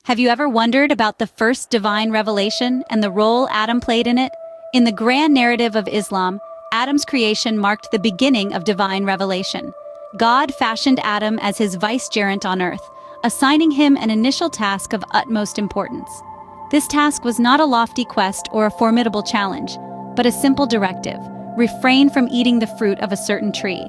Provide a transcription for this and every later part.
Have you ever wondered about the first divine revelation and the role Adam played in it? In the grand narrative of Islam, Adam's creation marked the beginning of divine revelation. God fashioned Adam as his vicegerent on earth, assigning him an initial task of utmost importance. This task was not a lofty quest or a formidable challenge, but a simple directive: refrain from eating the fruit of a certain tree.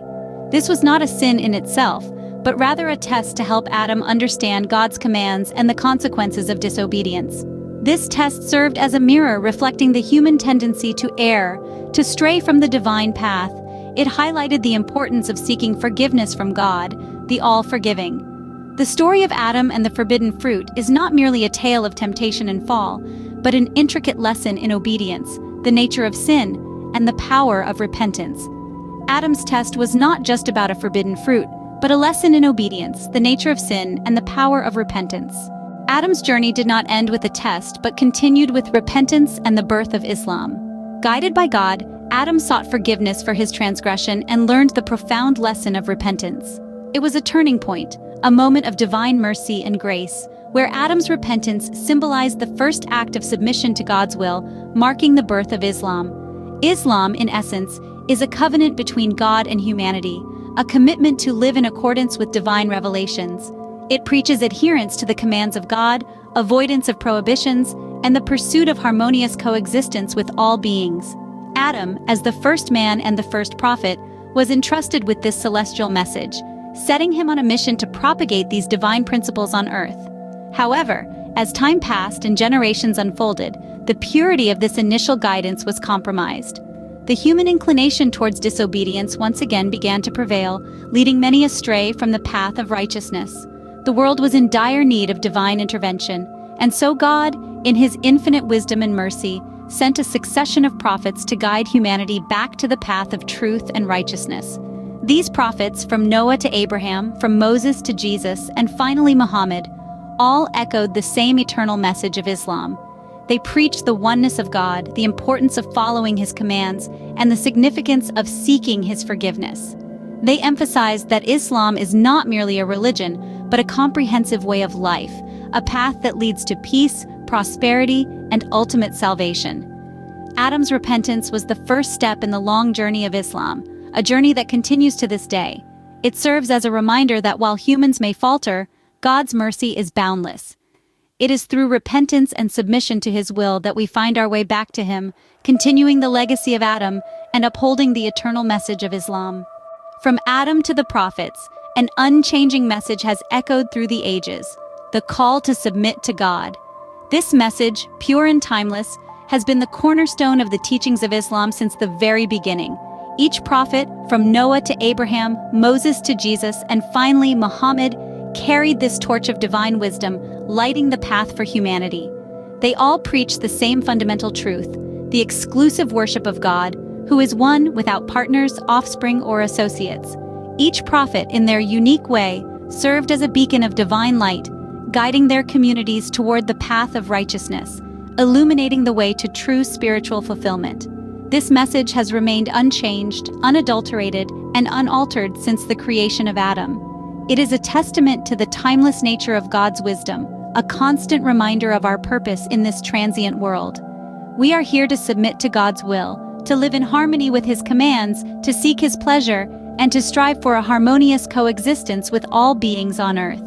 This was not a sin in itself, but rather a test to help Adam understand God's commands and the consequences of disobedience. This test served as a mirror reflecting the human tendency to err, to stray from the divine path. It highlighted the importance of seeking forgiveness from God, the all-forgiving. The story of Adam and the forbidden fruit is not merely a tale of temptation and fall, but an intricate lesson in obedience, the nature of sin, and the power of repentance. Adam's test was not just about a forbidden fruit, but a lesson in obedience, the nature of sin, and the power of repentance. Adam's journey did not end with a test, but continued with repentance and the birth of Islam. Guided by God, Adam sought forgiveness for his transgression and learned the profound lesson of repentance. It was a turning point, a moment of divine mercy and grace, where Adam's repentance symbolized the first act of submission to God's will, marking the birth of Islam. Islam, in essence, is a covenant between God and humanity, a commitment to live in accordance with divine revelations. It preaches adherence to the commands of God, avoidance of prohibitions, and the pursuit of harmonious coexistence with all beings. Adam, as the first man and the first prophet, was entrusted with this celestial message, setting him on a mission to propagate these divine principles on earth. However, as time passed and generations unfolded, the purity of this initial guidance was compromised. The human inclination towards disobedience once again began to prevail, leading many astray from the path of righteousness. The world was in dire need of divine intervention, and so God, in his infinite wisdom and mercy, sent a succession of prophets to guide humanity back to the path of truth and righteousness. These prophets, from Noah to Abraham, from Moses to Jesus, and finally Muhammad, all echoed the same eternal message of Islam. They preached the oneness of God, the importance of following his commands, and the significance of seeking his forgiveness. They emphasized that Islam is not merely a religion, but a comprehensive way of life, a path that leads to peace, prosperity, and ultimate salvation. Adam's repentance was the first step in the long journey of Islam, a journey that continues to this day. It serves as a reminder that while humans may falter, God's mercy is boundless. It is through repentance and submission to his will that we find our way back to him, continuing the legacy of Adam and upholding the eternal message of Islam. From Adam to the prophets, an unchanging message has echoed through the ages: the call to submit to God. This message, pure and timeless, has been the cornerstone of the teachings of Islam since the very beginning. Each prophet, from Noah to Abraham, Moses to Jesus, and finally Muhammad, carried this torch of divine wisdom, lighting the path for humanity. They all preach the same fundamental truth: the exclusive worship of God, who is one without partners, offspring, or associates. Each prophet, in their unique way, served as a beacon of divine light, guiding their communities toward the path of righteousness, illuminating the way to true spiritual fulfillment. This message has remained unchanged, unadulterated, and unaltered since the creation of Adam. It is a testament to the timeless nature of God's wisdom, a constant reminder of our purpose in this transient world. We are here to submit to God's will, to live in harmony with his commands, to seek his pleasure, and to strive for a harmonious coexistence with all beings on earth.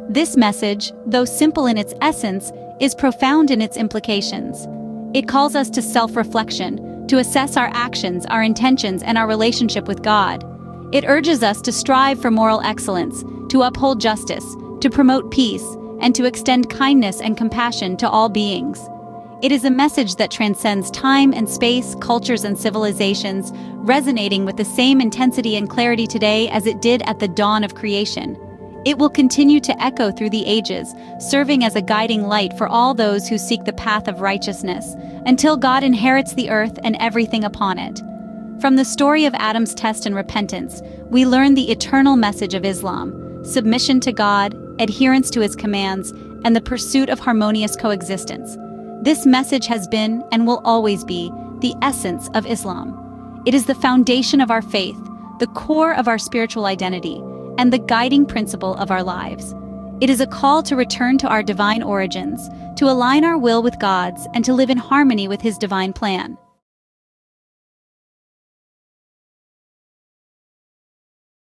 This message, though simple in its essence, is profound in its implications. It calls us to self-reflection, to assess our actions, our intentions, and our relationship with God. It urges us to strive for moral excellence, to uphold justice, to promote peace, and to extend kindness and compassion to all beings. It is a message that transcends time and space, cultures and civilizations, resonating with the same intensity and clarity today as it did at the dawn of creation. It will continue to echo through the ages, serving as a guiding light for all those who seek the path of righteousness, until God inherits the earth and everything upon it. From the story of Adam's test and repentance, we learn the eternal message of Islam: submission to God, adherence to his commands, and the pursuit of harmonious coexistence. This message has been, and will always be, the essence of Islam. It is the foundation of our faith, the core of our spiritual identity, and the guiding principle of our lives. It is a call to return to our divine origins, to align our will with God's, and to live in harmony with His divine plan.